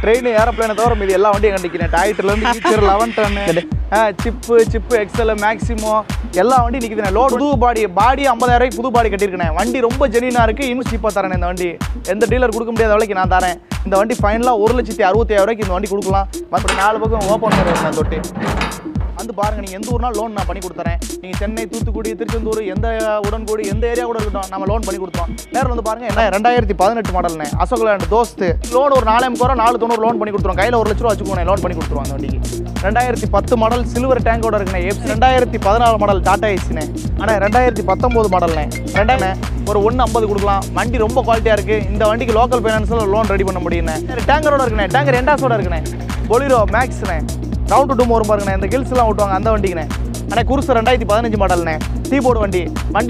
Train ஏரோப்ளேனை தவிர மீது எல்லா வண்டியும் கண்டிக்கிறேன். டாய்ட்டர்லேருந்து ஈச்சர் 11 டன்னு சிப்பு எக்ஸல் மேக்ஸிமோ எல்லா வண்டியும் நிற்கிதுண்ணே. லோடு புது பாடி 50,000 புது பாடி கட்டியிருக்கேன். வண்டி ரொம்ப ஜெனியூனாக இருக்குது. இன்னும் சீப்பாக தரேன். இந்த வண்டி எந்த டீலர் கொடுக்க முடியாத விலைக்கு நான் தரேன். இந்த வண்டி ஃபைனலாக 1,65,000 இந்த வண்டி கொடுக்கலாம். மற்றபடி 4 பக்கம் ஓப்பன் பண்ணுறேன் தொட்டு வந்து பாருங்கள். நீங்கள் எந்த ஊர்னா லோன் நான் பண்ணி கொடுத்துறேன். நீங்கள் சென்னை, தூத்துக்குடி, திருச்செந்தூர், எந்த உடன்குடி எந்த ஏரியா கூட இருக்கட்டும் நம்ம லோன் பண்ணி கொடுத்தோம். நேரில் வந்து பாருங்கள். என்ன 2018 மாடல்ண்ணே. அசோக்லேண்ட் தோஸ்து லோன் ஒரு 4,90 லோன் பண்ணி கொடுத்துருவோம். கையில் 1 லட்ச ரூபா வச்சுக்கோங்க. லோன் பண்ணி கொடுத்துருவோம் அந்த வண்டிக்கு. 2010 மாடல் சில்வர் டேங்கோட இருக்குண்ணே. 2014 மாடல் டாடா ஏசிண்ணே. ஆனால் 2019 மாடல்ண்ணே. ஒரு 1,50 கொடுக்கலாம். வண்டி ரொம்ப குவாலிட்டியாக இருக்குது. இந்த வண்டிக்கு லோக்கல் ஃபைனான்ஸில் லோன் ரெடி பண்ண முடியுண்ணே. டேங்கரோட இருக்குண்ணே. டேங்கர் எண்டாஸோட இருக்குண்ணே. பொலிரோ மேக்ஸ்ண்ணே. ரவுண்டு டூம் வரும் பாருங்கண்ணே. இந்த கில்ஸ்லாம் ஓட்டுவாங்க அந்த வண்டிக்குண்ணே. ஆனால் குருசு 2015 மாடல்ண்ணே. டீபோர்டு வண்டி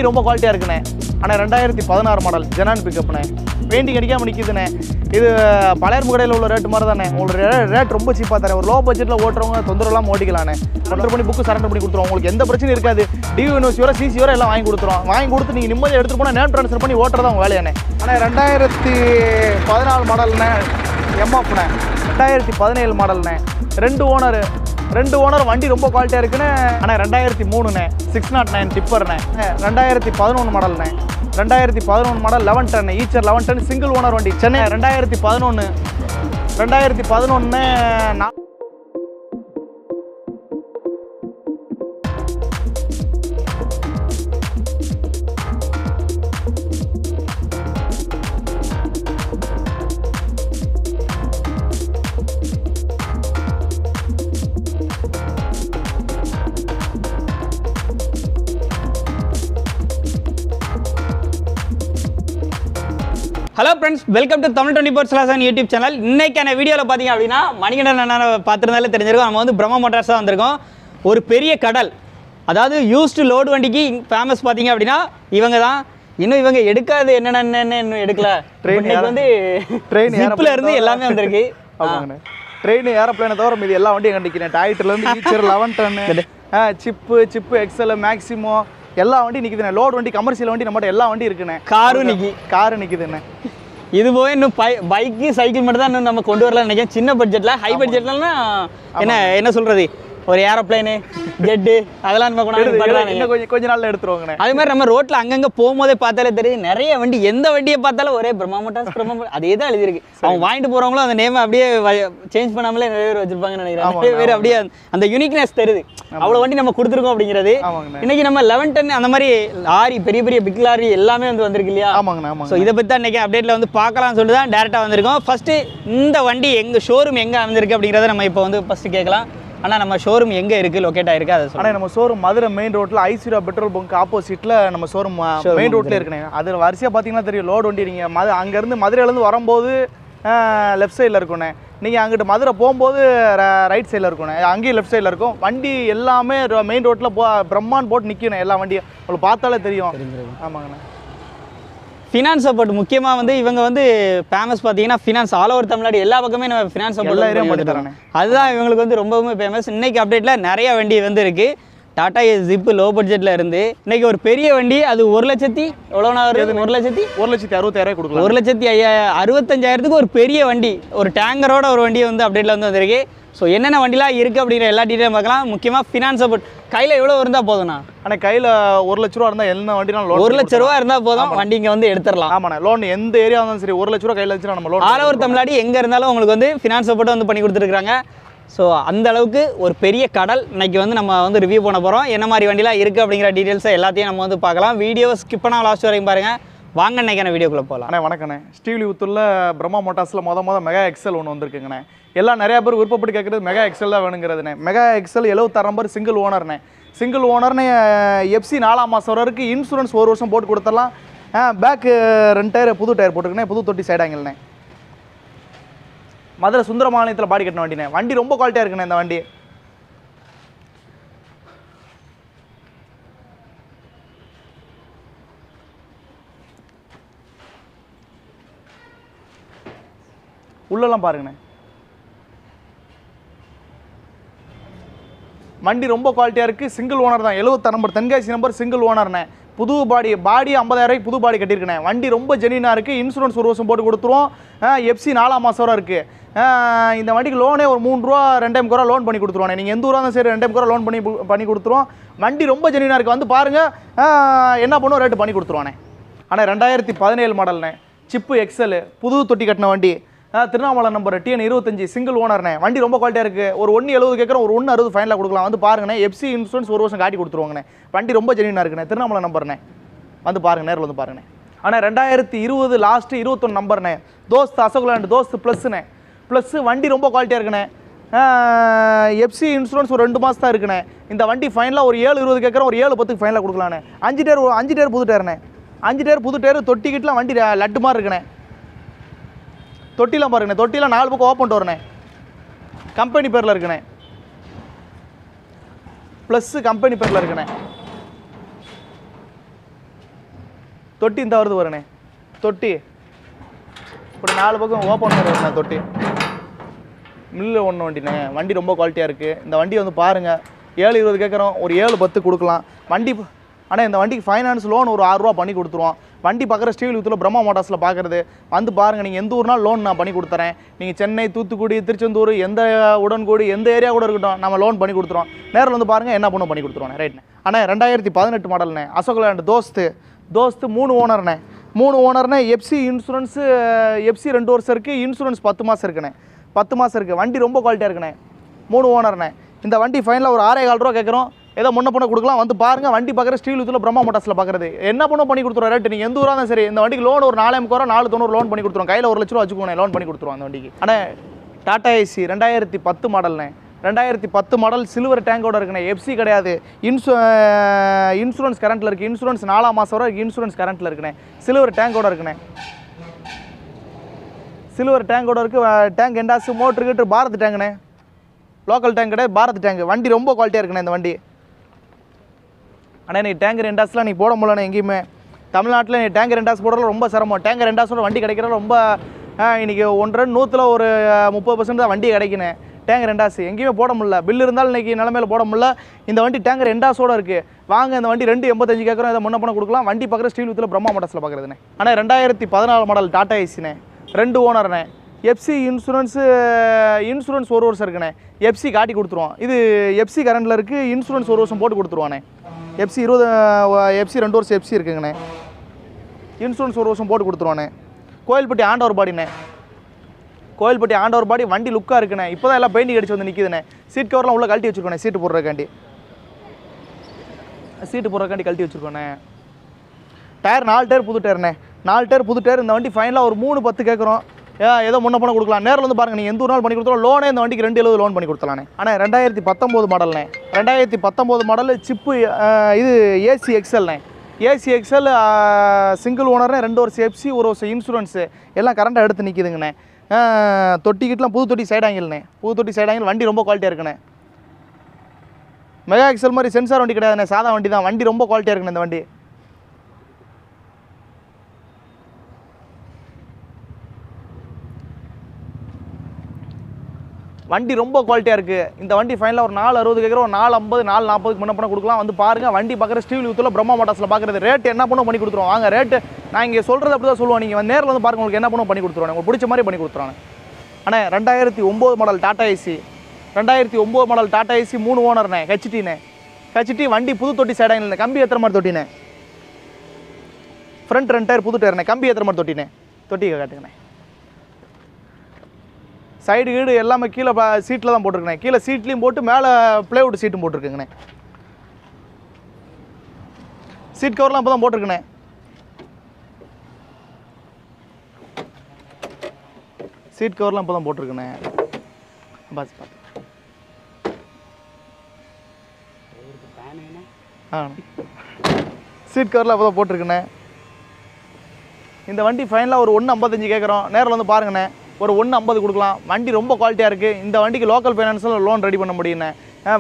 ரொம்ப குவாலிட்டியாக இருக்குண்ணே. ஆனால் 2016 மாடல் ஜெனான் பிக்கப்ண்ணே. பெயிண்டிங் அடிக்காமல் நிற்கிதுண்ணே. இது பழையர்மு கடையில் உள்ள ரேட்டு மாதிரி தானே. உங்களுக்கு ரேட் ரொம்ப சீப்பாக தரேன். ஒரு லோ பட்ஜெட்டில் ஓட்டுறவங்க தொந்தரவுலாம் ஓட்டிக்கலாண்ணே. சரண்டர் பண்ணி புக்கு சரண்டர் பண்ணி கொடுத்துருவோம். உங்களுக்கு எந்த பிரச்சனையும் இருக்காது. டியூஎன்ஓசி வர சிசி வர எல்லாம் வாங்கி கொடுத்துருவோம். வாங்கி கொடுத்து நீங்கள் நிம்மதியாக எடுத்துகிட்டு போனால் நேம் ட்ரான்ஸ்ஃபர் பண்ணி ஓட்டுறதா உங்கள் வேலையாண்ணே. ஆனால் 2014 மாடல்ண்ணே. எம்எஃப்ண்ணே. 2017 மாடல்ண்ணே. 2 ஓனர் வண்டி ரொம்ப குவாலிட்டியாக இருக்குன்னு. ஆனால் 2003ண்ணே. 609 டிப்பர்ண்ணே. 2011 மாடல்ண்ணே. 2011 model 11 ton Eicher 11 ton single owner வண்டி Chennai. 2011 hello friends, welcome to Tamil 24/7 YouTube channel. இன்னைக்கான வீடியோவில் பார்த்தீங்க அப்படின்னா மணிகண்டன் அண்ணனை பார்த்துருந்தாலே தெரிஞ்சிருக்கும். நம்ம வந்து பிரம்மா மோட்டார்ஸ் தான் வந்திருக்கோம். ஒரு பெரிய கடல், அதாவது யூஸ்டு லோடு வண்டிக்கு ஃபேமஸ் பார்த்தீங்க அப்படின்னா இவங்க தான். இன்னும் இவங்க எடுக்காது என்னென்னு இன்னும் எடுக்கல. ட்ரெயின் இருந்து எல்லாமே வந்திருக்கு. ட்ரெயின் ஏரோப்ளேனை தவிர மீது எல்லா வண்டியும் கண்டிக்கிறேன். டாய்ட்டர்லேருந்து ஈச்சர் 11 டன்னு சிப்பு எக்ஸல் மேக்ஸிமோ எல்லா வண்டியும் நிற்குதுண்ணே. லோடு வண்டி கமர்ஷியல் வண்டி நம்மகிட்ட எல்லா வண்டியும் இருக்குண்ணே. காரு நிற்குதுண்ணே. இது போய் இன்னும் பைக்கு சைக்கிள் மட்டும் தான் இன்னும் நம்ம கொண்டு வரலாம்னு நினைக்கிறேன். சின்ன பட்ஜெட்டில். ஹை பட்ஜெட்லன்னா என்ன சொல்கிறது, ஒரு ஏரோப்ளைனு ஜெட்டு அதெல்லாம் நம்ம கொஞ்ச நாள்ல எடுத்துருவாங்கண்ணே. அது மாதிரி நம்ம ரோட்டில் அங்கங்கே போகும்போதே பார்த்தாலே தெரியுது நிறைய வண்டி. எந்த வண்டியை பார்த்தாலும் ஒரே பிரம்மா மோட்டார்ஸ் அதே தான் எழுதியிருக்கு. அவங்க வாங்கிட்டு போகிறவங்களும் அந்த நேம் அப்படியே சேஞ்ச் பண்ணாமலே நிறைய பேர் வச்சிருப்பாங்கன்னு நினைக்கிறேன். நிறைய பேர் அப்படியே அந்த யூனிக்னஸ் தெரியுது. அவ்வளோ வண்டி நம்ம கொடுத்துருக்கோம் அப்படிங்கிறது. இன்னைக்கு நம்ம 11 டன் அந்த மாதிரி லாரி, பெரிய பிக் லாரி எல்லாமே வந்திருக்கு இல்லையா? ஆமாங்கண்ணா. ஸோ இதை பற்றி தான் இன்னைக்கு அப்டேட்டில் வந்து பார்க்கலாம்னு சொல்லிட்டு தான் டேரெக்டாக வந்திருக்கோம். ஃபஸ்ட்டு இந்த வண்டி எங்கள் ஷோரூம் எங்கே அமைந்திருக்கு அப்படிங்கிறத நம்ம இப்போ வந்து ஃபஸ்ட்டு கேட்கலாம். ஆனால் நம்ம ஷோரூம் எங்கே இருக்குது, லொக்கேட் ஆகிருக்கு அதை சொல்லுங்கள். ஆனால் நம்ம ஷோரூம் மதுரை மெயின் ரோட்டில் ஐஸ்வர்யா பெட்ரோல் பங்க் ஆப்போசிட்டில் நம்ம ஷோரூம் மெயின் ரோட்டில் இருக்குண்ணே. அது வரிசையாக பார்த்தீங்கன்னா தெரியும். லோடு வண்டி நீங்கள் அங்கேருந்து மதுரையிலேருந்து வரும்போது லெஃப்ட் சைடில் இருக்குண்ணே. நீங்கள் அங்கிட்டு மதுரை போகும்போது ரைட் சைடில் இருக்குண்ணே. அங்கேயும் லெஃப்ட் சைடில் இருக்கும். வண்டி எல்லாமே மெயின் ரோட்டில் பிரம்மான்னு போட்டு நிற்கணும். எல்லா வண்டியும் உங்களுக்கு பார்த்தாலே தெரியும். ஆமாங்கண்ணா. ஃபினான்ஸ் சப்போர்ட் முக்கியமாக வந்து இவங்க வந்து ஃபேமஸ் பார்த்தீங்கன்னா ஃபினான்ஸ் ஆல் ஓவர் தமிழ்நாடு எல்லா பக்கமே நம்ம ஃபினான்ஸ் சப்போர்ட் பண்ணி தராங்க. அதுதான் இவங்களுக்கு வந்து ரொம்பவுமே ஃபேமஸ். இன்னைக்கு அப்டேட்டில் நிறைய வண்டி வந்து இருக்குது. டாடா ஏஸ் ஜிப்பு லோ பட்ஜெட்டில் இருந்து இன்னைக்கு ஒரு பெரிய வண்டி, அது 1,00,000 எவ்வளோனா வருது? 1,60,000 கொடுக்கலாம். 1,65,000 ஒரு பெரிய வண்டி, ஒரு டேங்கரோட ஒரு வண்டி வந்து அப்டேட்டில் வந்து வந்திருக்கு. ஸோ என்னென்ன வண்டிலாம் இருக்குது அப்படிங்கிற எல்லா டீட்டெயிலும் பார்க்கலாம். முக்கியமாக ஃபினான்ஸ் சப்போர்ட் கையில் எவ்வளோ இருந்தால் போதும்ண்ணா? ஆனால் கையில் 1 லட்ச ரூபா இருந்தால் எந்த வண்டினாலும் லோன் 1 லட்ச ரூபா இருந்தால் போதும், வண்டி இங்கே வந்து எடுத்துடலாம். ஆமாண்ணா. லோன் எந்த ஏரியா இருந்தாலும் சரி 1 லட்ச ரூபா கையில் வச்சுனா நம்ம லோன் ஆல் ஓவர் தமிழ்நாடு எங்கே இருந்தாலும் உங்களுக்கு வந்து ஃபினான்ஸ் சப்போர்ட் வந்து பண்ணி கொடுத்துருக்காங்க. ஸோ அந்த அளவுக்கு ஒரு பெரிய கடல். இன்னைக்கு வந்து நம்ம வந்து ரிவ்யூ பண்ண போகிறோம். என்ன மாதிரி வண்டிலாம் இருக்குது அப்படிங்கிற டீட்டெயில்ஸை எல்லாத்தையும் நம்ம வந்து பார்க்கலாம். வீடியோ ஸ்கிப் பண்ணால் லாஸ்ட் வரைக்கும் பாருங்கள். வாங்க இன்னைக்கான வீடியோக்குள்ளே போகலாம். அண்ணே வணக்கண்ணே. ஸ்ரீவில்லிபுத்தூரில் பிரம்மா மோட்டார்ஸில் மொதல் மெகா எக்ஸல் ஒன்று வந்திருக்குங்கண்ணே. எல்லாம் நிறையா பேர் விருப்பப்பட்டு கேட்குறது மெகா எக்ஸல் தான் வேணுங்கிறதுண்ணே. மெகா எக்ஸல் 76 நம்பர் சிங்கிள் ஓனர்ண்ணே. சிங்கிள் ஓனர்னு எஃப்சி 4ஆம் மாதம் வரைக்கும் இன்சூரன்ஸ் 1 வருஷம் போட்டு கொடுத்துடலாம். பேக்கு 2 டயர் புது டயர் போட்டுருக்கேன். புது தொட்டி சைடாங்கல்ண்ணே. மதுரை சுந்தரமாலயத்தில் பாடி கட்டின வண்டிண்ணே. வண்டி ரொம்ப குவாலிட்டியாக இருக்குண்ணே. இந்த வண்டி உள்ளெல்லாம் பாருங்கண்ணே. வண்டி ரொம்ப குவாலிட்டியாக இருக்குது. சிங்கிள் ஓனர் தான். 76 நம்பர் தென்காசி நம்பர் சிங்கிள் ஓனர்ண்ணே. புது பாடி 50,000 புது பாடி கட்டியிருக்கேன். வண்டி ரொம்ப ஜெனியூனாக இருக்குது. இன்சூரன்ஸ் ஒரு வருஷம் போட்டு கொடுத்துருவோம். எஃப்சி 4 மாதம் வரை இருக்குது. இந்த வண்டிக்கு லோனே ஒரு 3 ரூபா 2 ரூபா லோன் பண்ணி கொடுத்துருவானே. நீங்கள் எந்த ஊராக இருந்தாலும் சரி 2 ரூபா லோன் பண்ணி கொடுத்துருவோம். வண்டி ரொம்ப ஜெனியூனாக இருக்குது. வந்து பாருங்கள், என்ன பண்ணுவோம் ரேட்டு பண்ணி கொடுத்துருவானே. ஆனால் 2017 மாடல்ண்ணே, சிப்பு எக்ஸல், புது தொட்டி கட்டின வண்டி, திருவண்ணாமலை நம்பர் TN 25 சிங்கிள் ஓனர்ண்ணே. வண்டி ரொம்ப குவாலிட்டியாக இருக்குது. ஒரு 170 கேட்குறோம், ஒரு 160 ஃபைனலாக கொடுக்கலாம். வந்து பாருங்கண்ணே, எஃப்சி இன்சூரன்ஸ் ஒரு வருஷம் காட்டி கொடுத்துருவாங்கண்ணே. வண்டி ரொம்ப ஜெனியூனாக இருக்குண்ணே. திருவண்ணாமலை நம்பர்ண்ணே. வந்து பாருங்கள், நேரில் வந்து பாருங்கண்ணே. ஆனால் 2020 லாஸ்ட்டு 21 நம்பர்ண்ணே. தோஸ்த் அசோக்லேண்ட் தோஸ்த் ப்ளஸ்ண்ணே. ப்ளஸ்ஸு வண்டி ரொம்ப குவாலிட்டியாக இருக்குண்ணே. எஃப்சி இன்சூரன்ஸ் ஒரு 2 மாதம் தான் இருக்குண்ணே. இந்த வண்டி ஃபைனலாக ஒரு 720 கேட்குறோம், ஒரு 710 ஃபைனலாக கொடுக்கலாண்ணே. 5 டேர் புது டேர்ண்ணே. 5 டேர் புது டேர். தொட்டிக்கிட்டலாம் வண்டி லட்டு மாதிரி இருக்குண்ணே. தொட்டிலாம் பாருங்கண்ணே. தொட்டிலாம் 4 பக்கம் ஓப்பன் டோர்ண்ணே. கம்பெனி பேரில் இருக்குண்ணே. ப்ளஸ்ஸு கம்பெனி பேரில் இருக்குண்ணே. தொட்டி இந்த வருது வருண்ணே. தொட்டி இப்படி 4 பக்கம் ஓப்பன் வருண்ணே. தொட்டி மில்லு ஒன்று வண்டிண்ணே. வண்டி ரொம்ப குவாலிட்டியாக இருக்குது. இந்த வண்டி வந்து பாருங்கள், 720 கேட்குறோம், ஒரு 710 கொடுக்கலாம் வண்டி. ஆனால் இந்த வண்டிக்கு ஃபைனான்ஸ் லோன் ஒரு 6 ரூபா பண்ணி கொடுத்துருவோம். வண்டி பார்க்குற ஸ்ரீவில்லிபுத்தூரில் பிரம்மா மோட்டார்ஸில் பார்க்குறது. வந்து பாருங்கள், நீங்கள் எந்த ஊர்னாலும் லோன் நான் பண்ணி கொடுத்துறேன். நீங்கள் சென்னை, தூத்துக்குடி, திருச்செந்தூர், எந்த உடன்குடி, எந்த ஏரியா கூட இருக்கட்டும், நம்ம லோன் பண்ணி கொடுத்துருவோம். நேரில் வந்து பாருங்கள், என்ன பண்ணி கொடுத்துருவோம். ரைட்ண்ணே. ஆனால் 2018 மாடல்ண்ணே, அசோக்லேண்ட் தோஸ்த்து 3 ஓனர்ண்ணே. 3 ஓனர்ண்ணே. எஃப்சி இன்சூரன்ஸு எஃப்சி 2 வருஷம் இருக்குது. இன்சூரன்ஸ் 10 மாதம் இருக்குண்ணே. 10 மாதம் இருக்குது. வண்டி ரொம்ப குவாலிட்டியாக இருக்குண்ணே. 3 ஓனர்ண்ணே. இந்த வண்டி ஃபைனலாக ஒரு 6,4 ரூபா கேட்குறோம். ஏதோ முன்ன பண்ண கொடுக்கலாம். வந்து பாருங்கள், வண்டி பார்க்குற ஸ்ரீவில்லிபுத்தூரில் பிரம்மா மோட்டார்ஸில் பார்க்குறது. என்ன பண்ணி கொடுத்துருவோம் ரேட்டு. நீங்கள் எந்த ஊராக இருந்தாலும் சரி, இந்த வண்டிக்கு லோன் ஒரு 4,90 லோன் பண்ணி கொடுத்துருவோம். கையில் 1 லட்ச ரூபா வச்சுக்கோங்க, லோன் பண்ணி கொடுத்துருவோம் அந்த வண்டிக்கு. ஆனால் டாடா ஏசி 2010 மாடல்ண்ணே. 2010 மாடல் சில்வர் டேங்கோட இருக்குண்ணே. எஃப்சி கிடையாது. இன்சூரன்ஸ் கரண்ட்டில் இருக்குது. இன்சூரன்ஸ் 4 மாதம் வரை இன்சூரன்ஸ் கரண்ட்டில் இருக்குண்ணே. சில்வர் டேங்கோட இருக்குண்ணே. சில்வர் டேங்கோட இருக்குது. டேங்க் எண்டாஸ் மோட்ரு கிட்டு பாரத் டேங்குண்ணே. லோக்கல் டேங்க் கிடையாது, பாரத் டேங்க். வண்டி ரொம்ப குவாலிட்டியாக இருக்குண்ணே இந்த வண்டி. ஆனால் நீ டேங்கர் ரெண்டாஸ்லாம் நீ போட முடியலண்ணே. எங்கேயுமே தமிழ்நாட்டில் நீ டேங்கர் ரெண்டாஸ் போடுறதுல ரொம்ப சிரமம். டேங்கர் ரெண்டாஸோட வண்டி கிடைக்கிறது ரொம்ப இன்றைக்கி 100 ஒரு 30% தான் வண்டி கிடைக்கணும். டேங்கர் ரெண்டாஸ் எங்கேயுமே போட முடியல. பில் இருந்தாலும் இன்றைக்கி நிலமையில போட முடியல. இந்த வண்டி டேங்கர் ரெண்டாஸோடு இருக்குது. வாங்க, இந்த வண்டி 285 கேட்குறோம். இதை முன்ன பண்ண கொடுக்கலாம். வண்டி பார்க்குற ஸ்ரீவில்லிபுத்தூரில் பிரம்மா மோட்டார்ஸில் பார்க்குறதுண்ணே. ஆனால் 2014 மாடல் டாடா ஏசிண்ணே. 2 ஓனர்ண்ணே. எஃப்சி இன்சூரன்ஸ் ஒரு வருஷம் இருக்குண்ணே. எஃப்சி காட்டி கொடுத்துருவோம். இது எஃப்சி கரண்டில் இருக்குது. இன்சூரன்ஸ் ஒரு வருஷம் போட்டு கொடுத்துருவானே. எஃப்சி 2 வருஷம் எஃப்சி இருக்குங்கண்ணே. இன்சூரன்ஸ் ஒரு வருஷம் போட்டு கொடுத்துருவானே. கோயில்பட்டி ஆண்டவர் பாடிண்ணே. கோயில்பட்டி ஆண்டவர் பாடி. வண்டி லுக்காக இருக்குண்ணே. இப்போ தான் எல்லாம் பெயிண்டிங் அடிச்சு வந்து நிற்கிதுண்ணே. சீட் கவர்லாம் உள்ள கழட்டி வச்சுருக்கோண்ணே. சீட்டு போடுறதுக்காண்டி கழட்டி வச்சுருக்கோண்ணே. டயர் 4 டயர் புது டயர்ண்ணே. 4 டயர் புது டயர். இந்த வண்டி ஃபைனலாக ஒரு 310 கேட்குறோம். ஏதோ முன்ன பண்ண கொடுக்கலாம். நேரில் வந்து பாருங்கள், நீங்கள் எந்த ஒரு நாள் பண்ணி கொடுத்தாலும் லோனே இந்த வண்டிக்கு 270 லோன் பண்ணி கொடுத்தலானே. ஆனால் 2019 மாடல்ண்ணே. 2019 மாடல் சிப்பு இது ஏசி எக்ஸல்ண்ணே. ஏசி எக்ஸல் சிங்கிள் ஓனர்னே. 2 வருஷம் எஃப்சி, 1 வருஷம் இன்சூரன்ஸு எல்லாம் கரண்டாக எடுத்து நிற்கிதுங்கண்ணே. தொட்டிக்கிட்டலாம் புது தொட்டி சைடு ஆங்கிள்ண்ணே. புது தொட்டி சைடு ஆங்கிள். வண்டி ரொம்ப குவாலிட்டியாக இருக்குண்ணே. மெகா எக்ஸல் மாதிரி சென்சார் வண்டி கிடையாதுண்ணே. சாதா வண்டி தான். வண்டி ரொம்ப குவாலிட்டியாக இருக்குண்ணே இந்த வண்டி. வண்டி ரொம்ப குவாலிட்டியாக இருக்குது. இந்த வண்டி ஃபைனலாக ஒரு 460 கேட்குறோம், ஒரு 450 440 முன்ன பண்ண கொடுக்கலாம். வந்து பாருங்கள், வண்டி பார்க்குற ஸ்ரீவில்லிபுத்தூரில் பிரம்மா மோட்டார்ஸில் பார்க்குறது. ரேட்டு என்ன பண்ணி கொடுத்துருவோம். வாங்க, ரேட்டு நான் இங்கே சொல்கிறது அப்படி தான் சொல்லுவோம். நீங்கள் நேரில் வந்து பாருங்கள், உங்களுக்கு என்ன பண்ணி கொடுத்துருவாங்க. உங்களுக்கு பிடிச்ச மாதிரி பண்ணி கொடுத்துருவாங்க. ஆனால் 2009 model Tata AC. 2009 model Tata AC 3 ஓனர்ண்ணே. ஹெச்டி வண்டி புது தொட்டி சைடாங்க. கம்பி ஏற்றுற மாதிரி தொட்டினே. ஃப்ரண்ட் 2 டயர் புது டயர்ண்ணே. கம்பி ஏற்றுற மாதிரி தொட்டினே. தொட்டி காட்டுங்கண்ணே. சைடு கீடு எல்லாமே கீழே சீட்டில் தான் போட்டிருக்கேன். கீழே சீட்லேயும் போட்டு மேலே ப்ளேவுட் சீட்டும் போட்டிருக்குங்கண்ணே. சீட் கவர்லாம் இப்போ தான் போட்டிருக்கேண்ணே. சீட் கவர்லாம் இப்போ தான் போட்டிருக்கேண்ணே. பஸ் பார்த்து சீட் கவர்லாம் இப்போ தான் போட்டிருக்கேண்ணே. இந்த வண்டி ஃபைனலாக ஒரு 155 கேட்குறோம். நேரில் வந்து பாருங்கண்ணே. ஒரு 150 கொடுக்கலாம். வண்டி ரொம்ப குவாலிட்டியாக இருக்குது. இந்த வண்டிக்கு லோக்கல் ஃபைனான்ஸில் லோன் ரெடி பண்ண முடியுண்ணே.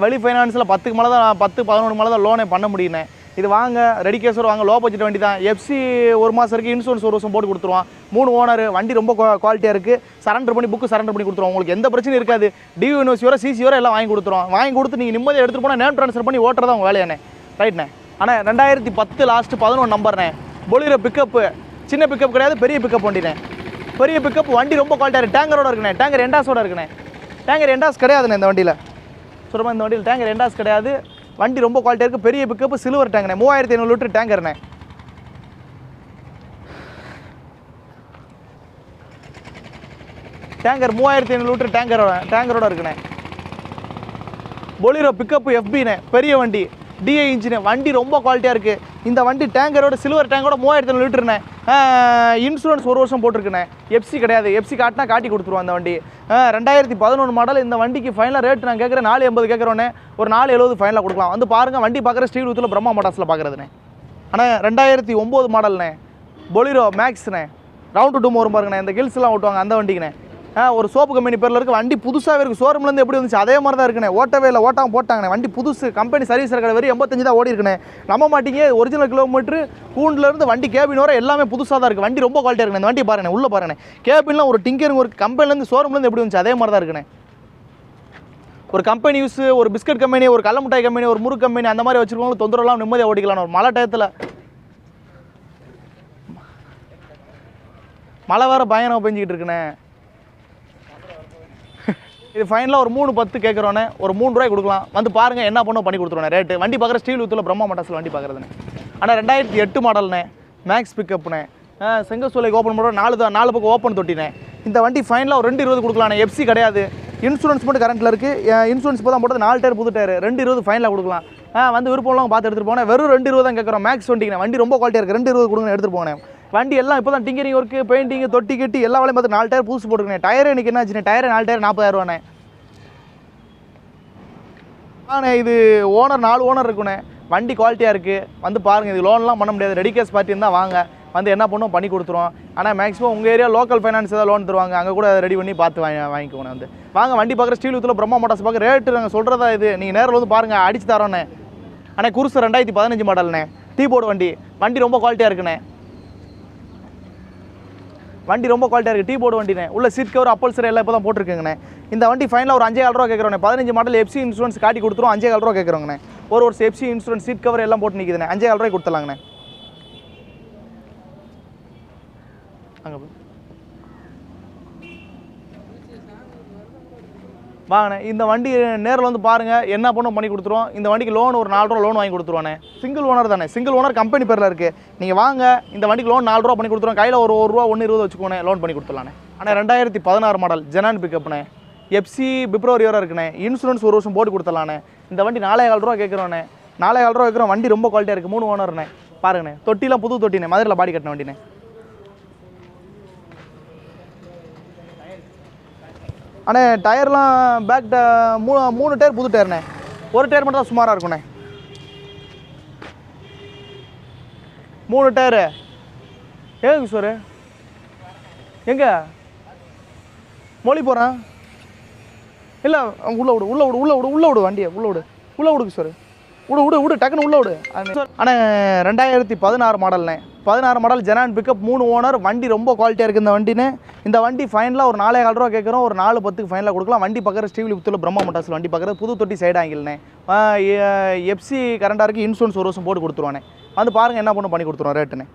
வெளி ஃபைனான்ஸில் 10க்கு மேலே தான் 10-11 மேலே தான் லோனே பண்ண முடியுண்ணே. இது வாங்க, ரெடி கேஸோடு வாங்க. லோ பட்ஜெட் வண்டி தான். எஃப்சி 1 மாதம் இருக்குது. இன்சூரன்ஸ் 1 வருஷம் போட்டு கொடுத்துருவான். 3 ஓனர். வண்டி ரொம்ப குவாலிட்டியாக இருக்குது. சரண்டர் பண்ணி சரண்டர் பண்ணி கொடுத்துருவோம். உங்களுக்கு எந்த பிரச்சனையும் இருக்காது. டியூ யூனிவர்சிட்டி வர சிசி வர எல்லாம் வாங்கி கொடுத்துருவோம். வாங்கி கொடுத்து நீங்கள் நிம்மதியாக எடுத்துகிட்டு போனால் நேம் ட்ரான்ஸ்ஃபர் பண்ணி ஓட்டுறதா உங்கள் வேலையாண்ணே. ரைட்ண்ணே. ஆனால் 2010 லாஸ்ட் 11 நம்பர்ண்ணே. பொலிரோ பிக்கப்பு, சின்ன பிக்கப் கிடையாது, பெரிய பிக்கப் வண்டிண்ணே. பெரிய பிக்கப், வண்டி ரொம்ப குவாலிட்டியாக இருக்குது. டேங்கரோட இருக்குண்ணே, டேங்கர் எண்டாஸோட இருக்குண்ணே. டேங்கர் எண்டாஸ் கிடையாதுண்ணே இந்த வண்டியில். சொல்லுமா இந்த வண்டியில் டேங்கர் எண்டாஸ் கிடையாது. வண்டி ரொம்ப குவாலிட்டியாக இருக்குது. பெரிய பிக்கப்பு, சில்வர் டேங்கண்ணே. 3500 லிட்டர் டேங்கர்ண்ணே. டேங்கர் 3500 லிட்டர் டேங்கரோட இருக்குண்ணே. பொலிரோ பிக்கப்பு எஃபிண்ணே, பெரிய வண்டி, டிஐ இன்ஜினு. வண்டி ரொம்ப குவாலிட்டியாக இருக்குது. இந்த வண்டி டேங்கரோட சில்வர் டேங்கரோட 3500 லிட்டருண்ணே. இன்சூரன்ஸ் 1 வருஷம் போட்டிருக்குண்ணே. எஃப்சி கிடையாது, எஃப்சி காட்டினா காட்டி கொடுத்துருவோம் அந்த வண்டி. 2011 மாடல். இந்த வண்டிக்கு ஃபைனலாக ரேட் நான் கேட்குறேன் 480 கேட்குறோன்னே. ஒரு 470 ஃபைனலாக கொடுக்கலாம். வந்து பாருங்கள், வண்டி பார்க்குற ஸ்டீல் வித்தில் பிரம்மா மோட்டார்ஸில் பார்க்குறதுண்ணே. ஆனால் 2009 மாடல்ண்ணே. பொலிரோ மேக்ஸ்ண்ணே. ரவுண்டு டூம் வரும் பாருங்கண்ணே. இந்த கில்ஸ்லாம் ஓட்டுவாங்க அந்த வண்டிக்குண்ணே. ஒரு சோப்பு கம்பெனி பேரில் இருக்குது. வண்டி புதுசாகவே இருக்குது. ஷோரூம்லேருந்து எப்படி வந்துச்சு அதே மாதிரி தான் இருக்குண்ணே. ஓட்டவே இல்லை, ஓட்டாமல் போட்டாங்கண்ணே. வண்டி புதுசு, கம்பெனி சர்வீஸ் ரெக்கார்டு வரையும் 85 தான் ஓடி இருக்குண்ணே. நம்ப மாட்டீங்க, ஒரிஜினல் கிலோமீட்டர் கூண்டுலேருந்து வண்டி கேபின் வர எல்லாமே புதுசாக தான் இருக்குது. வண்டி ரொம்ப குவாலிட்டியாக இருக்குண்ணே. இந்த வண்டி பாருங்கண்ணே, உள்ளே பாருங்கண்ணே. கேபின்லாம் ஒரு டிங்கரிங் ஒரு கம்பெனிலேருந்து ஷோரூம்லேருந்து எப்படி வந்துச்சு அதே மாதிரி தான் இருக்குண்ணே. ஒரு கம்பெனி யூஸ், ஒரு பிஸ்கட் கம்பெனி, ஒரு கடல மிட்டாய் கம்பெனி, ஒரு முறுக்கு கம்பெனி அந்த மாதிரி வச்சுருக்கவங்களும் தொந்தரவுலாம் நிம்மதியாக ஓடிக்கலாம். ஒரு மழை டயத்தில் மழை வேறு பயங்கரமாக பெஞ்சிக்கிட்டு இருக்குண்ணே. இது ஃபைனலாக ஒரு 310 கேட்குறோன்னே. ஒரு 3 ரூபாய் கொடுக்கலாம். வந்து பாருங்கள், என்ன பண்ணி கொடுத்துருவோண்ணே ரேட்டு. வண்டி பார்க்குற ஸ்டீல் வித்தில் பிரம்மா மோட்டார்ஸில் வண்டி பார்க்குறதுண்ணே. ஆனால் 2008 மாடல்ண்ணே. மேக்ஸ் பிக்கப்ண்ணே. செங்கசூளைக்கு ஓப்பன் பண்ணுறோம். 4 பக்கம் ஓப்பன் தொட்டினே. இந்த வண்டி ஃபைனலாக ஒரு 220 கொடுக்கலாண்ணே. எஃப்சி கிடையாது, இன்சூரன்ஸ் மட்டும் கரண்ட்டில் இருக்குது. இன்சூரன்ஸ் இப்போ தான் போட்டது, 4 டயர் புது டயர். 220 ஃபைனலாக கொடுக்கலாம். வந்து விருப்பம்லாம் பார்த்து எடுத்துகிட்டு போனேன். வெறும் 220 தான் கேட்குறோம். மேக்ஸ் வண்டிங்கண்ணே. வண்டி ரொம்ப குவாலிட்டியாக இருக்குது. 220 கொடுங்க, எடுத்துகிட்டு போனேன். வண்டி எல்லாம் இப்போ தான் டிங்கரிங் ஒர்க்கு, பெயிண்டிங், தொட்டி கட்டி எல்லா வேலையும் பார்த்து 4 டயர் புதுசு போட்டுருக்கேன். டயர் எனக்கு என்ன ஆச்சுண்ணே, டயர் 4 டயர் 40,000 ரூபாண்ணே. இது ஓனர் 4 ஓனர் இருக்குண்ணே. வண்டி குவாலிட்டியாக இருக்குது. வந்து பாருங்கள், இது லோன்லாம் பண்ண முடியாது. ரெடி கேஸ் பார்ட்டி இருந்தால் வாங்க, வந்து என்ன பண்ணுவோம் பண்ணி கொடுத்துருவோம். ஆனால் மேக்ஸிமம் உங்கள் ஏரியா லோக்கல் ஃபைனான்ஸ் ஏதாவது லோன் தருவாங்க, அங்கே கூட ரெடி பண்ணி பார்த்து வாங்கிக்கோங்க. வந்து வாங்க, வண்டி பார்க்குற ஸ்டீல் வித்தில் பிரம்மா மோட்டார்ஸ் பார்க்க ரேட்டு நாங்கள் சொல்கிறதா இது. நீங்கள் நேரில் வந்து பாருங்கள், அடிச்சு தரோண்ணே. ஆனால் குருசு 2015 மாடல்ண்ணே. டீ போர்டு வண்டி. வண்டி ரொம்ப குவாலிட்டியாக இருக்குண்ணே. வண்டி ரொம்ப குவாலிட்டியாக இருக்குது. டீ போர்டு வண்டினே. உள்ள சீட் கவர், அப்பல்சர் எல்லாம் இப்போ தான் போட்டிருக்குங்கண்ணே. இந்த வண்டி ஃபைனலாக ஒரு 5,000 ரூபா கேட்குறோண்ணே. 15 மாடல் எஃப்சி இன்சூரன்ஸ் காட்டி கொடுத்துரும். 5,000 ரூபா கேட்குறோங்கண்ணே. ஒரு வருஷம் எஃப்சி இன்சூரன்ஸ், சீட் கவர் எல்லாம் போட்டு நிற்குதுண்ணே. 5,000 ரூபாய் கொடுத்துலாங்கண்ணே. அங்கே வாங்கண்ணே. இந்த வண்டி நேரில் வந்து பாருங்கள், என்ன பண்ணி கொடுத்துருவோம். இந்த வண்டிக்கு லோன் ஒரு 4 ரூபா லோன் வாங்கி கொடுத்துருவானே. சிங்கிள் ஓனர் தானே. சிங்கிள் ஓனர் கம்பெனி பேரில் இருக்குது. நீங்கள் வாங்க, இந்த வண்டிக்கு லோன் 4 ரூபா பண்ணி கொடுத்துருவோம். கையில் ஒரு 1 ரூபா 1,20 வச்சுக்கோண்ணே, லோன் பண்ணி கொடுத்துடலாண்ணே. ஆனால் 2016 மாடல் ஜெனான் பிக்கப்ண்ணே. எஃப்சி பிப்ரவரி வரை இருக்குண்ணே. இன்சூரன்ஸ் 1 வருஷம் போட்டு கொடுத்துடலாண்ணே. இந்த வண்டி 4,000 ரூபா கேட்குறோண்ணே. 4,000 ரூபா கேட்குறோம். வண்டி ரொம்ப குவாலிட்டியாக இருக்குது. 3 ஓனர்ண்ணே. பாருங்கண்ணே, தொட்டிலாம் புது தொட்டினே. மதுரையில் பாடி கட்டின வண்டினே. ஆனால் டயர்லாம் பேக் 3 டயர் புது டயர்ண்ணே. ஒரு டயர் மட்டும் தான் சுமாராக இருக்குண்ணே. 3 டயரு ஏங்க சார்? எங்கே மொழி போகிறேன்? இல்லை, உள்ள விடு வண்டியை, உள்ள விடுங்க சார். விடு டக்குன்னு உள்ள விடு. ஆனால் 2016 மாடல்ண்ணே. 16 மாடல் ஜெனான் பிக்கப், 3 ஓனர். வண்டி ரொம்ப குவாலிட்டியாக இருக்குது இந்த வண்டினே. இந்த வண்டி ஃபைனலாக ஒரு 4,000 ரூபா கேட்குறோம். ஒரு 410 ஃபைனலாக கொடுக்கலாம். வண்டி பார்க்குற ஸ்டீல் வித்தில் பிரம்மா மோட்டார்ஸில் வண்டி பார்க்குறது. புது தொட்டி சைடு ஆங்கிள்ண்ணே. எஃப்சி கரண்டாக இருக்குது. இன்சூரன்ஸ் 1 வருஷம் போட்டு கொடுத்துருவானே. வந்து பாருங்கள், என்ன பண்ணி கொடுத்துருவோம் ரேட்டுண்ணே.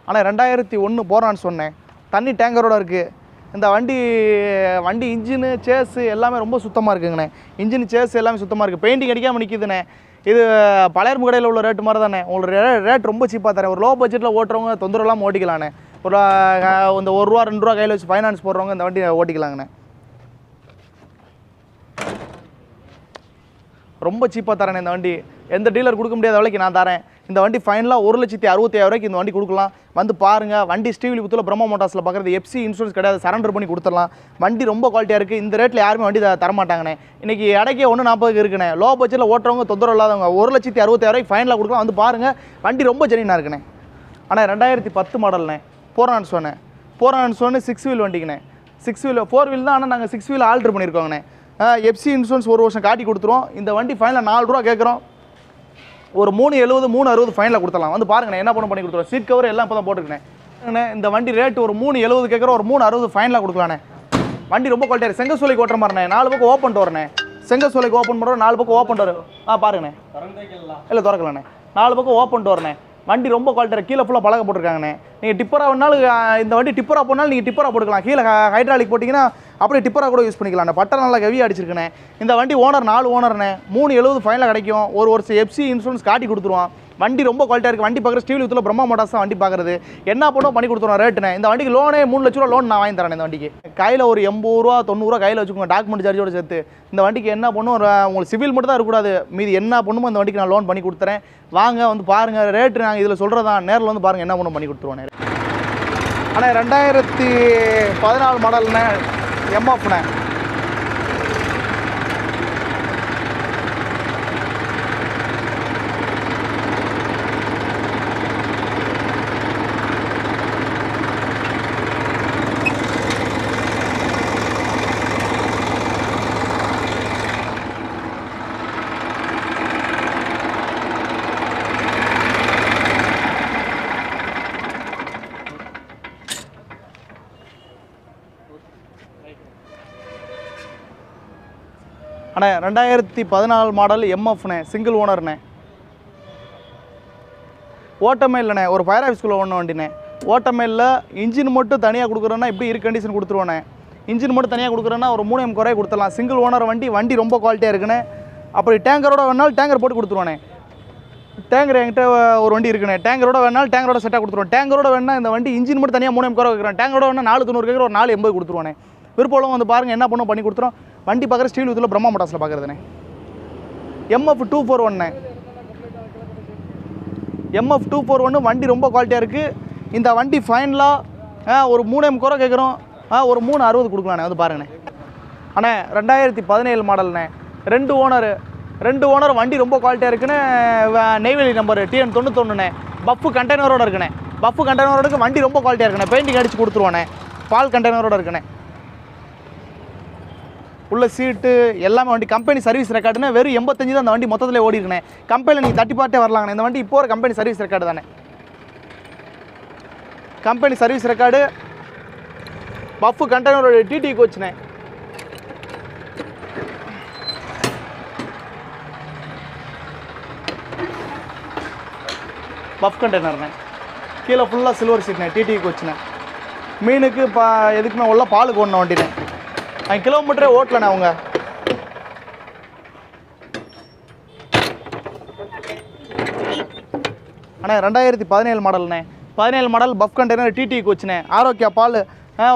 ஆனால் 2001 போகிறான்னு சொன்னேன். தண்ணி டேங்கரோட இருக்குது. இந்த வண்டி இன்ஜினு சேஸு எல்லாமே ரொம்ப சுத்தமாக இருக்குங்கண்ணே. இன்ஜின் சேஸ் எல்லாமே சுத்தமாக இருக்குது. பெயிண்டிங் அடிக்காமல் நிற்கிதுண்ணே. இது பழையர் கடையில் உள்ள ரேட்டு மாதிரி தானே. உங்களுக்கு ரேட் ரொம்ப சீப்பாக தரேன். ஒரு லோ பட்ஜெட்டில் ஓட்டுறவங்க தொந்தரவுலாம் ஓட்டிக்கலாண்ணே. ஒரு இந்த 1 ரூபா 2 ரூபா கையில் வச்சு ஃபைனான்ஸ் போடுறவங்க இந்த வண்டி ஓட்டிக்கலாங்கண்ணே. ரொம்ப சீப்பாக தரேன் இந்த வண்டி. எந்த டீலர் கொடுக்க முடியாத விலைக்கு நான் தரேன். இந்த வண்டி ஃபைனலாக 1,65,000 ரூபாய்க்கு இந்த வண்டி கொடுக்கலாம். வந்து பாருங்கள், வண்டி ஸ்ரீவில்லிபுத்தூரில் பிரம்மா மோட்டார்ஸில் பார்க்குறது. எஃப்சி இன்சூரன்ஸ் கிடையாது, சரண்டர் பண்ணி கொடுத்துடலாம். வண்டி ரொம்ப குவாலிட்டியாக இருக்குது. இந்த ரேட்டில் யாருமே வண்டி தரமாட்டாங்கண்ணே. இன்றைக்கி இடைக்கே 1,40 இருக்குண்ணே. லோ பட்ஜெட்டில் ஓட்டுறவங்க தொந்தரவு இல்லாதவங்க 1,60,000 ரூபாய்க்கு ஃபைனலாக கொடுக்கலாம். வந்து பாருங்கள், வண்டி ரொம்ப ஜெனினாக இருக்குண்ணே. ஆனால் 2010 மாடல்ண்ணே. 4 சொன்னேன். 6 வீல் வண்டிங்கண்ணே. 6 வீல் 4 வீல் தான். ஆனால் நாங்கள் 6 வீல் ஆல்ட்ரு பண்ணியிருக்கோங்கண்ணே. எஃப்சி இன்சூரன்ஸ் 1 வருஷம் காட்டி கொடுத்துருவோம். இந்த வண்டி ஃபைனலாக 4 ரூபா கேட்குறோம். ஒரு 370 360 ஃபைனலாக கொடுத்துடலாம். வந்து பாருங்கண்ணே, என்ன பண்ணி கொடுத்துருவோம். சீட் கவர் எல்லாம் இப்போ தான் போட்டுருக்கேன். இந்த வண்டி ரேட்டு ஒரு 370 கேட்குறோம். ஒரு 360 ஃபைனலாக கொடுக்கலாண்ணே. வண்டி ரொம்ப குவாலிட்டியாக இருக்குது. செங்கசூளைக்கு ஓட்டுற மாதிரிண்ணே. 4 பக்கம் ஓப்பன் டோர்ண்ணே. செங்கசூளைக்கு ஓப்பன் பண்ணுறோம். 4 பக்கம் ஓப்பன் டோர். பாருங்கண்ணே. இல்லை திறக்கலாண்ணே. 4 பக்கம் ஓப்பன் டோர்ண்ணே. வண்டி ரொம்ப குவாலிட்டியாக கீழே ஃபுல்லாக பழக போட்டிருக்காங்கண்ணே. நீங்கள் டிப்பராக வேணாலும் இந்த வண்டி டிப்பராக போனாலும் நீங்கள் டிப்பராக போட்டுக்கலாம். கீழே ஹைட்ராலிக் போட்டிங்கன்னா அப்படியே டிப்பராக கூட யூஸ் பண்ணிக்கலாம். பட்டை நல்லா ஹெவியாக அடிச்சிருக்கேன். இந்த வண்டி ஓனர் 4 ஓனர்ண்ணே. 370 ஃபைனலாக கிடைக்கும். ஒரு வருஷம் எஃப்சி இன்சூரன்ஸ் காட்டி கொடுத்துருவான். வண்டி ரொம்ப குவாலிட்டியாக இருக்குது. வண்டி பார்க்குற ஸ்டீல் வித்தில் பிரம்மா மோட்டார்ஸ் தான் வண்டி பார்க்குறது. என்ன பண்ணுவோம் பண்ணி கொடுத்துருவோம் ரேட்டுண்ணே. இந்த வண்டிக்கு லோனே 3 லட்ச ரூபா லோன் நான் வாங்கி தரேன். இந்த வண்டிக்கு கையில் ஒரு 80 ரூபா 90 ரூபா கையில் வச்சுக்கோங்க, டாக்குமெண்ட் சார்ஜோடு சேர்த்து. இந்த வண்டிக்கு என்ன பண்ணும், உங்களுக்கு சிவில் மட்டும் தான் இருக்கக்கூடாது, மீதி என்ன பண்ணுமோ இந்த வண்டிக்கு நான் லோன் பண்ணி கொடுத்துறேன். வாங்க வந்து பாருங்கள். ரேட்டு நாங்கள் இதில் சொல்கிறதான், நேரில் வந்து பாருங்கள் என்ன பண்ணும் பண்ணி கொடுத்துருவோம். ஆனால் 2014 மாடல்ண்ணே, எம்எஃப்ண்ணே. அண்ணே 2014 மாடல் எம்எஃப்ண்ணே, சிங்கிள் ஓனர்ண்ணே. ஓட்டமே இல்லைண்ணே. ஒரு ஃபயர் ஆஃபீஸ்குள்ளே ஒன்று வண்டிண்ணே. ஓட்டமே இல்லை. இன்ஜின் மட்டும் தனியாக கொடுக்குறோன்னா இப்படி இருக்கு கண்டிஷன் கொடுத்துருவோண்ணே. இன்ஜின் மட்டும் தனியாக கொடுக்குறோன்னா ஒரு 3M குறைய கொடுத்துடலாம். சிங்கிள் ஓனர் வண்டி. வண்டி ரொம்ப குவாலிட்டியாக இருக்குண்ணே. அப்படி டேங்கரோட வேணாலும் டேங்கர் போட்டு கொடுத்துருவானே. டேங்கர் என்கிட்ட ஒரு வண்டி இருக்குண்ணே. டேங்கரோட வேணாலும் டேங்கரோட செட்டாக கொடுத்துருவோம். டேங்கரோட வேணா இந்த வண்டி இன்ஜின் மட்டும் தனியாக 3M குறை வைக்கிறோம். டேங்கரோட வேணா 490 கேட்குற ஒரு 480 கொடுத்துருவானே. விருப்பம் வந்து பாருங்கள் என்ன பண்ணும் பண்ணி கொடுத்துரும். வண்டி பார்க்குற ஸ்டீல் வித்தில் பிரம்மா மோட்டார்ஸில் பார்க்குறதுண்ணே. எம்எஃப் 241 எம்எஃப் 241 வண்டி ரொம்ப குவாலிட்டியாக இருக்குது. இந்த வண்டி ஃபைனலாக ஒரு 3M குறை கேட்குறோம். ஒரு 360 கொடுக்கலாண்ணே. வந்து பாருங்கண்ணே. அண்ணே 2017 மாடல்ண்ணே. 2 ஓனர் வண்டி ரொம்ப குவாலிட்டியாக இருக்குன்னு நெய்வேலி நம்பர் TN 91ண்ணே. பஃப்பு கண்டெய்னரோடு இருக்குண்ணே. பஃப்பு கண்டெய்னரோடு வண்டி ரொம்ப குவாலிட்டியாக இருக்குண்ணே. பெயிண்டிங் அடித்து கொடுத்துருவானே. பால் கண்டெய்னரோடு இருக்குண்ணே. உள்ள சீட்டு எல்லாமே வண்டி கம்பெனி சர்வீஸ் ரெக்கார்டுன்னு வெறும் 85 தான் அந்த வண்டி மொத்தத்தில் ஓடி இருக்குண்ணே. கம்பெனியில் நீங்கள் தட்டி பார்த்தே வரலாங்கண்ணே. இந்த வண்டி இப்போ ஒரு கம்பெனி சர்வீஸ் ரெக்கார்டு தானே. Company service record. பஃப்பு கண்டெய்னரோட டிடி கோச்சுண்ணே. பஃப் கண்டெய்னர்ண்ணே. கீழே ஃபுல்லாக சில்வர் சீட்ண்ணே. டிடி கோச்சுண்ணே. மீனுக்கு எதுக்குமே உள்ள பாலுக்கு ஒன்று வண்டிண்ணே. 5 கிலோமீட்டரே ஓட்டலண்ணே அவங்க. அண்ணே 2017 மாடல்ண்ணே. 17 மாடல் பஃப் கண்டெய்னர் டிடி கோச்சுண்ணே. ஆரோக்கியா பால்.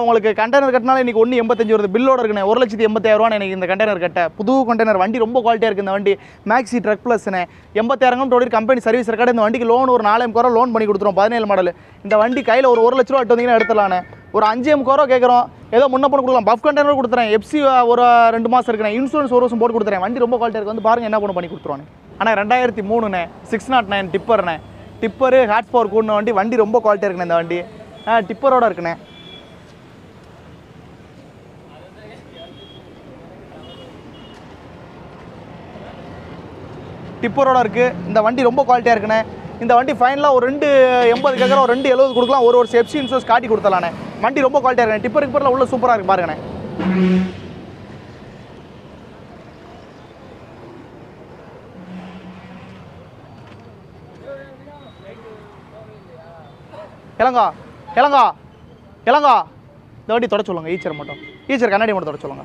உங்களுக்கு கண்டெய்னர் கட்டினாலும் இன்றைக்கி 185 வருது. பில்லோட இருக்குண்ணே. 1,85,000 எனக்கு இந்த கண்டெய்னர் கட்ட. புது கண்டெய்னர் வண்டி ரொம்ப குவாலிட்டியாக இருக்குது. இந்த வண்டி மேக்ஸி ட்ரக் ப்ளஸ்ண்ணே. 80,000 ஓடி கம்பெனி சர்வீஸ் ரெக்கார்டு. இந்த வண்டிக்கு லோன் ஒரு 4M குறை லோன் பண்ணி கொடுத்துருவோம். 17 மாடல். இந்த வண்டி கையில் ஒரு 1 லட்ச ரூபா எட்டு வந்தீங்கன்னா எடுத்துடலாண்ணே. ஒரு 5M குறை கேட்குறோம். ஏதோ முன்ன பண்ண கொடுக்கலாம். பஃப் கண்டெய்னர் கொடுத்துறேன். எஃப்சி ஒரு 2 மாதம் இருக்குண்ணே. இன்சூரன்ஸ் 1 வருஷம் போட்டு கொடுத்துறேன். வண்டி ரொம்ப குவாலிட்டியாக இருக்குது. வந்து பாருங்கள் என்ன பண்ணி கொடுத்துருவானே. ஆனால் 2003ண்ணே. 609 டிப்பர்ண்ணே. டிப்பரு ஹார்ஸ் பவர் கூடின வண்டி. வண்டி ரொம்ப குவாலிட்டியாக இருக்குண்ணே. இந்த வண்டி டிப்பரோட இருக்குண்ணே. டிப்பரோட இருக்குது. இந்த வண்டி ரொம்ப குவாலிட்டியாக இருக்குண்ணே. இந்த வண்டி ஃபைனலாக ஒரு 280 கேட்குறோம். ஒரு 270 கொடுக்கலாம். ஒரு வருஷம் எஃப்சி இன்சூரன்ஸ் காட்டி கொடுத்தலாண்ணே. வண்டி ரொம்ப குவாலிட்டியாக இருக்குண்ணே. டிப்பர் உள்ள சூப்பராக இருக்குது பாருங்கண்ணே. இளங்கா இந்த வண்டி தொட சொல்லுங்க. ஈச்சர் மட்டும், ஈச்சர் கண்ணாடி மட்டும் தொட சொல்லுங்க.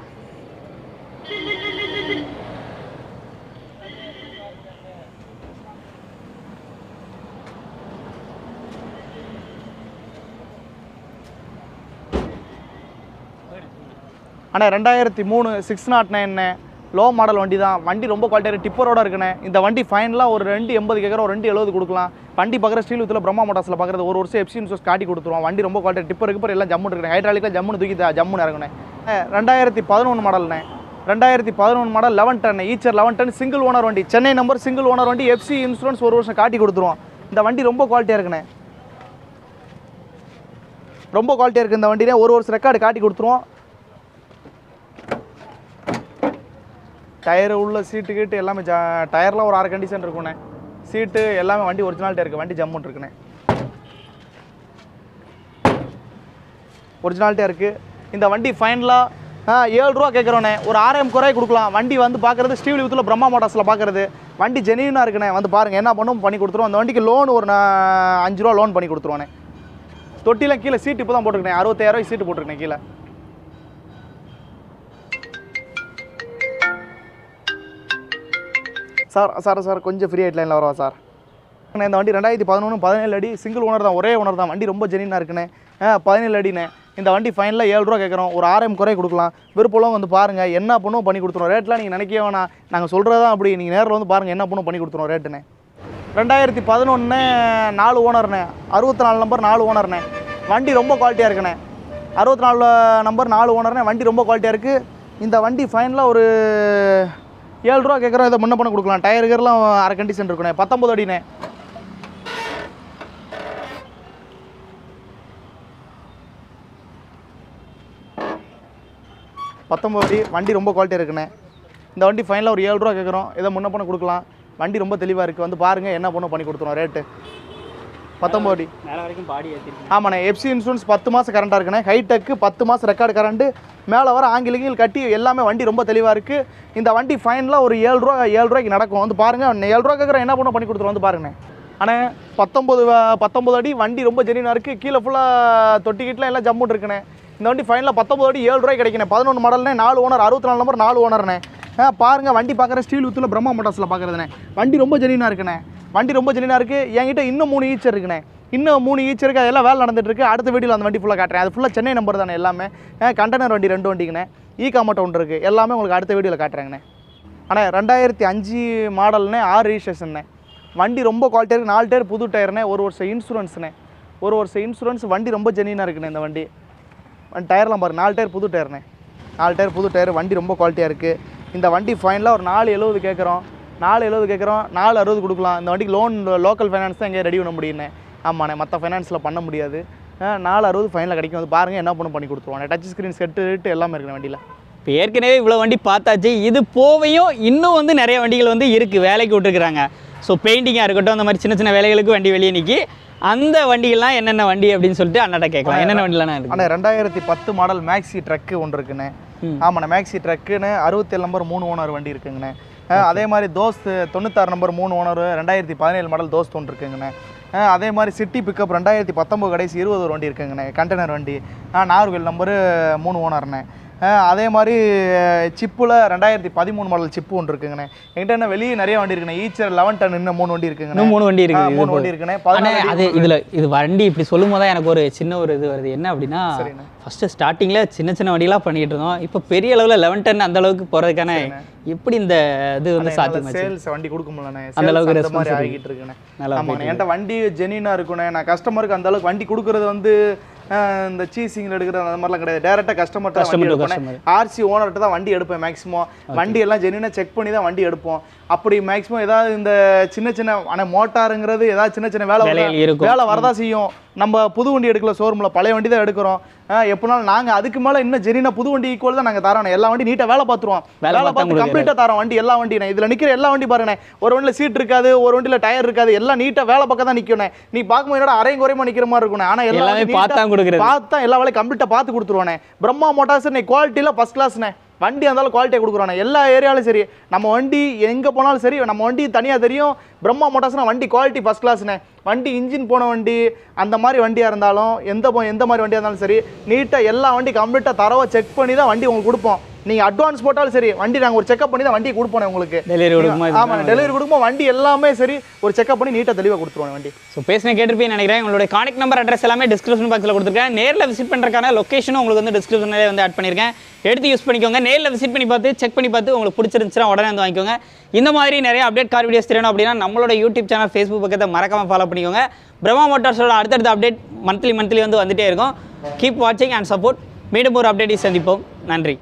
அண்ணா 2003 609 லோ மாடல் வண்டி தான். வண்டி ரொம்ப குவாலிட்டியாக டிப்பரோட இருக்குண்ணே. இந்த வண்டி ஃபைனலாக ஒரு 280 கேட்குறோம். ஒரு 270 கொடுக்கலாம். வண்டி பார்க்குற ஸ்டீல் வித்தில் பிரம்மா மோட்டார்ஸில் பார்க்குறது. ஒரு வருஷம் எஃப்சி இன்சூரன்ஸ் காட்டி கொடுத்துருவோம். வண்டி ரொம்ப குவாலிட்டி. டிப்பர் எல்லாம் ஜம்முன்னு இருக்குண்ணே. ஹைட்ராலிக்கில் ஜம்முன்னு தூக்கி ஜம்முன்னு இறங்குண்ணே. 2011 மாடல்ண்ணே. 2011 model 11 ton. Eicher 11 ton single owner வண்டி. சென்னை நம்பர் சிங்கிள் ஓனர் வண்டி. எஃப்சி இன்சூரன்ஸ் ஒரு வருஷம் காட்டி கொடுத்துருவோம். இந்த வண்டி ரொம்ப குவாலிட்டியாக இருக்குண்ணே. ரொம்ப குவாலிட்டியாக இருக்குது இந்த வண்டியிலே. ஒரு வருஷம் ரெக்கார்டு காட்டி கொடுத்துருவோம். டயரு உள்ள சீட்டு கீட்டு எல்லாமே டயர்லாம் ஒரு 6 கண்டிஷன் இருக்குண்ணே. சீட்டு எல்லாமே வண்டி ஒரிஜினாலிட்டியாக இருக்குது. வண்டி ஜம்முன்னு இருக்குண்ணே. ஒரிஜினாலிட்டியாக இருக்குது. இந்த வண்டி ஃபைனலாக 7 ரூபா கேட்குறோண்ணே. ஒரு 6M குறைய கொடுக்கலாம். வண்டி வந்து பார்க்குறது ஸ்டீல் வித்தில் பிரம்மா மோட்டார்ஸில் பார்க்குறது. வண்டி ஜெனியூனாக இருக்குண்ணே. வந்து பாருங்கள், என்ன பண்ணும் பண்ணி கொடுத்துருவோம். அந்த வண்டிக்கு லோன் ஒரு 5 ரூபா லோன் பண்ணி கொடுத்துருவானே. தொட்டிலாம் கீழே சீட்டு இப்போ தான் போட்டுருக்கேன், 65,000 சீட்டு போட்டிருக்கேன் கீழே. சார் கொஞ்சம் ஃப்ரீ ஹெட்லைனில் வரவா சார்? இந்த வண்டி 2011 17 அடி சிங்கிள் ஓனர் தான், ஒரே ஓனர் தான். வண்டி ரொம்ப ஜெனியூனாக இருக்குண்ணே. 17 அடிண்ணே. இந்த வண்டி ஃபைனலாக 7 ரூபா கேட்குறோம். ஒரு 6,000 குறைய கொடுக்கலாம். விருப்பம் வந்து பாருங்கள், என்ன பண்ணுவோம் பண்ணி கொடுத்துருவோம். ரேட்லாம் நீங்கள் நினைக்கவே வேணாம், நாங்கள் சொல்கிறது தான் அப்படி. நீங்கள் நேரில் வந்து பாருங்கள், என்ன பண்ணுவோம் பண்ணி கொடுத்துருவோம் ரேட்டுண்ணே. 2011 4 ஓனர்ண்ணே, 64 நம்பர் 4 ஓனர்ண்ணே. வண்டி ரொம்ப குவாலிட்டியாக இருக்குண்ணே. 64 நம்பர் 4 ஓனர்ண்ணே. வண்டி ரொம்ப குவாலிட்டியாக இருக்குது. இந்த வண்டி ஃபைனலாக ஒரு 7 ரூபா கேட்குறோம். இதை முன்ன பண்ண கொடுக்கலாம். டயருக்கெல்லாம் அரை கண்டிஷன் இருக்குண்ணே. 19 அடிண்ணே. 19 அடி. வண்டி ரொம்ப குவாலிட்டியாக இருக்குண்ணே. இந்த வண்டி ஃபைனலாக ஒரு 7 ரூபா கேட்குறோம். இதை முன்ன பண்ண கொடுக்கலாம். வண்டி ரொம்ப தெளிவாக இருக்குது. வந்து பாருங்கள், என்ன பண்ண பண்ணி கொடுத்துருவோம் ரேட்டு. 19 அடி மேலே வரைக்கும் பாடி ஏற்றிருக்கு. ஆமாண்ணே. எஃப்சி இன்சூரன்ஸ் 10 மாதம் கரண்ட்டாக இருக்குண்ணே. ஹைடெக்கு 10 மாதம் ரெக்கார்டு கரண்ட்டு. மேலே வர ஆங்கிலங்கள் கட்டி எல்லாமே வண்டி ரொம்ப தெளிவாக இருக்குது. இந்த வண்டி ஃபைனலாக ஒரு 7 ரூபாய்க்கு நடக்கும். வந்து பாருங்கள், 7 ரூபா கேட்குறோம், என்ன பண்ண பண்ணி கொடுத்துருவோம். வந்து பாருங்கண்ணே. ஆனால் 19 அடி. வண்டி ரொம்ப ஜெனியூனாக இருக்குது. கீழே ஃபுல்லாக தொட்டிக்கிட்டலாம் எல்லாம் ஜம்முன்னு இருக்குண்ணே. இந்த வண்டி ஃபைனலாக 19 அடி 7 ரூபாய்க்கு கிடைக்கணும். 11 மாடல்னே, 4 ஓனர், 64 நம்பர் 4 ஓனர்ண்ணே. பாருங்கள், வண்டி பார்க்குற ஸ்டீல் வித்தில் பிரம்மா மோட்டார்ஸில் பார்க்குறதுண்ணே. வண்டி ரொம்ப ஜெனியூனாக இருக்குண்ணே. வண்டி ரொம்ப ஜெனியூனாக இருக்குது. என்கிட்ட இன்னும் 3 ஈச்சர் இருக்குண்ணே. இன்னும் 3 ஈச் இருக்குது. அதெல்லாம் வேலை நடந்துட்டு இருக்குது. அடுத்த வீடியோவில் அந்த வண்டி ஃபுல்லாக காட்டுறேன். அது ஃபுல்லாக சென்னை நம்பர் தானே எல்லாமே. கண்டெய்னர் வண்டி 2 வண்டிங்கண்ணே. காமௌண்ட் ஒன்று இருக்குது. எல்லாமே உங்களுக்கு அடுத்த வீடியோவில் காட்டுறேங்கண்ணே. ஆனால் 2005 மாடல்னே, 6 ரிஜிஸ்ட்ரேஷன்ண்ணே. வண்டி ரொம்ப குவாலிட்டியாக இருக்குது. 4 டயர் புது டயர்ண்ணே. 1 வருஷம் இன்சூரன்ஸ்ண்ணே. 1 வருஷம் இன்சூரன்ஸ். வண்டி ரொம்ப ஜெனியூனாக இருக்குண்ணே. இந்த வண்டி டயர்லாம் பாருங்கள், 4 டயர் புது டயர்ண்ணே. 4 டயர் புது டயர். வண்டி ரொம்ப குவாலிட்டியாக இருக்குது. இந்த வண்டி ஃபைனலாக ஒரு 470 கேட்குறோம். 460 கொடுக்கலாம். இந்த வண்டிக்கு லோன் லோக்கல் ஃபைனான்ஸ் தான் எங்கேயும் ரெடி பண்ண முடியுண்ணே. ஆமாண்ணே, மற்ற ஃபைனான்ஸில் பண்ண முடியாது. 460 ஃபைனலாக கிடைக்கும். வந்து பாருங்கள், என்ன பண்ண பண்ணி கொடுத்துருவாங்க. டச் ஸ்க்ரீன் செட்டு எல்லாமே இருக்குண்ணே வண்டியில். இப்போ ஏற்கனவே இவ்வளோ வண்டி பார்த்தாச்சு. இது போவையும் இன்னும் வந்து நிறைய வண்டிகள் வந்து இருக்குது, வேலைக்கு விட்டுருக்குறாங்க. ஸோ பெயிண்டிங்காக இருக்கட்டும், அந்த மாதிரி சின்ன சின்ன வேலைகளுக்கு வண்டி வெளியே நிற்கி. அந்த வண்டிகள்லாம் என்னென்ன வண்டி அப்படின்னு சொல்லிட்டு அண்ணாட்ட கேட்கலாம். என்னென்ன வண்டிலாம் இருக்குது? ஆனால் 2010 மாடல் மேக்ஸி ட்ரக்கு ஒன்று இருக்குண்ணே. ஆமாண்ணே, மேக்ஸி ட்ரக்குன்னு 67 நம்பர் 3 ஓனர் வண்டி இருக்குங்கண்ணே. அதே மாதிரி Dost 96 number 3 owner 2017 model Dost ஒன்று இருக்குங்கண்ணே. அதே மாதிரி சிட்டி பிக்கப் 2019 கடைசி 20 வண்டி இருக்குங்கண்ணே. கண்டெய்னர் வண்டி நார்வேல் நம்பரு 3 ஓனர்ண்ணே. அதே மாதிரி சிப்பில் 2013 மாடல் சிப்பு ஒன்று இருக்குங்கண்ணே. என்கிட்ட என்ன வெளியே நிறைய வண்டி இருக்குண்ணே. ஈச்சர் 11 டன் இன்னும் 3 வண்டி இருக்குங்கண்ணே. 3 வண்டி இருக்குது. 3 வண்டி இருக்குண்ணே. அது இது வண்டி இப்படி சொல்லும் போது தான் எனக்கு ஒரு சின்ன ஒரு இது வருது. என்ன அப்படின்னா, ஃபஸ்ட்டு ஸ்டார்டிங்கில் சின்ன சின்ன வண்டியெல்லாம் பண்ணிகிட்டு இருந்தோம். இப்போ பெரிய அளவில் 11 டன் அந்த அளவுக்கு போகிறதுக்கான எப்படி இந்த இது வந்து சாத்தியம்? சேல்ஸ் வண்டி கொடுக்க முடியலண்ணே. அந்த அளவுக்கு அந்த மாதிரி ஆகிட்டு இருக்குண்ணே. ஆமாண்ணே, என்கிட்ட வண்டி ஜெனியூனாக இருக்குண்ணே. நான் கஸ்டமருக்கு அந்த அளவுக்கு வண்டி கொடுக்குறது வந்து இந்த சீசிங்கில் எடுக்கிறது அந்த மாதிரிலாம் கிடையாது. டேரெக்டாக கஸ்டமர்கிட்ட ஆர்சி ஓனர்கிட்ட தான் வண்டி எடுப்பேன். மேக்ஸிமம் வண்டி எல்லாம் ஜெனியூனாக செக் பண்ணி தான் வண்டி எடுப்போம். அப்படி மேக்ஸிமம் ஏதாவது இந்த சின்ன சின்ன ஆனால் மோட்டாருங்கிறது ஏதாவது சின்ன சின்ன வேலை வரதா செய்யும். நம்ம புது வண்டி எடுக்கல, ஷோரூமில் பழைய வண்டி தான் எடுக்கிறோம். எப்படினாலும் நாங்கள் அதுக்கு மேலே இன்னும் ஜெனியூனாக புது வண்டி ஈக்குவல் தான் நாங்கள் தரோம். எல்லா வண்டி நீட்டாக வேலை பார்த்துருவோம். வேலை பார்த்து கம்ப்ளீட்டாக தரோம் வண்டி. எல்லா வண்டி இதில் நிற்கிற எல்லா வண்டி பாருங்கண்ணே. ஒரு வண்டியில் சீட் இருக்காது, ஒரு வண்டியில் டயர் இருக்காது. எல்லாம் நீட்டாக வேலை பக்கம் தான் நிற்கணும். நீ பார்க்கும்போது என்னோட அரையும் குறையமா நிற்கிற மாதிரி இருக்கணும். ஆனால் எல்லாமே பார்த்தா எல்லா வேலையும் கம்ப்ளீட்டாக பார்த்து கொடுத்துருவானே. பிரம்மா மோட்டார்ஸ் குவாலிட்டியில் ஃபஸ்ட் கிளாஸ்ண்ணே. வண்டி இருந்தாலும் குவாலிட்டியாக கொடுக்குறானே. எல்லா ஏரியாவிலும் சரி, நம்ம வண்டி எங்கே போனாலும் சரி, நம்ம வண்டி தனியாக தெரியும். பிரம்மா மோட்டார்ஸ்னா வண்டி குவாலிட்டி ஃபஸ்ட் கிளாஸ்ண்ணே. வண்டி இன்ஜின் போன வண்டி அந்த மாதிரி வண்டியாக இருந்தாலும் எந்த மாதிரி வண்டியாக இருந்தாலும் சரி, நீட்டாக எல்லா வண்டி கம்ப்ளீட்டாக தரவை செக் பண்ணி தான் வண்டி உங்களுக்கு கொடுப்போம். நீங்கள் அட்வான்ஸ் போட்டாலும் சரி, வண்டி நாங்கள் ஒரு செக்அப் பண்ணி தான் வண்டியை கொடுப்போம் உங்களுக்கு. ஆமாம், டெலிவரி கொடுக்கும்போது வண்டி எல்லாமே சரி ஒரு செக்அப் பண்ணி நீட்டாக தெளிவாக கொடுத்துருவோம் வண்டி. ஸோ பேசின கேட்டிருப்பேன் நினைக்கிறேன். உங்களுடைய கான்டாக்ட் நம்பர் அட்ரஸ் எல்லாமே டிஸ்கிரிப்ஷன் பாக்ஸில் கொடுத்துருக்கேன். நேரில் விசிட் பண்ணுறதுக்கான லொக்கேஷனும் உங்களுக்கு வந்து டிஸ்கிரிப்ஷனில் வந்து ஆட் பண்ணியிருக்கேன். எடுத்து யூஸ் பண்ணிக்கோங்க. நேரில் விசிட் பண்ணி பார்த்து செக் பண்ணி பார்த்து உங்களுக்கு பிடிச்சிருந்துச்சுன்னா உடனே வந்து வாங்கிக்கோங்க. இந்த மாதிரி நிறைய அப்டேட் கார் வீடியோஸ் தெரியணும் அப்படின்னா நம்மளோட யூடியூப் சேனல், ஃபேஸ்புக் பக்கத்தை மறக்காமல் ஃபாலோ பண்ணிக்கோங்க. பிரம்மா மோட்டார்ஸோட அடுத்தடுத்த அப்டேட் மந்த்லி வந்து வந்துகிட்டே இருக்கும். கீப் வாட்சிங் அண்ட் சப்போர்ட். மீண்டும் ஒரு அப்டேட்டை சந்திப்போம். நன்றி.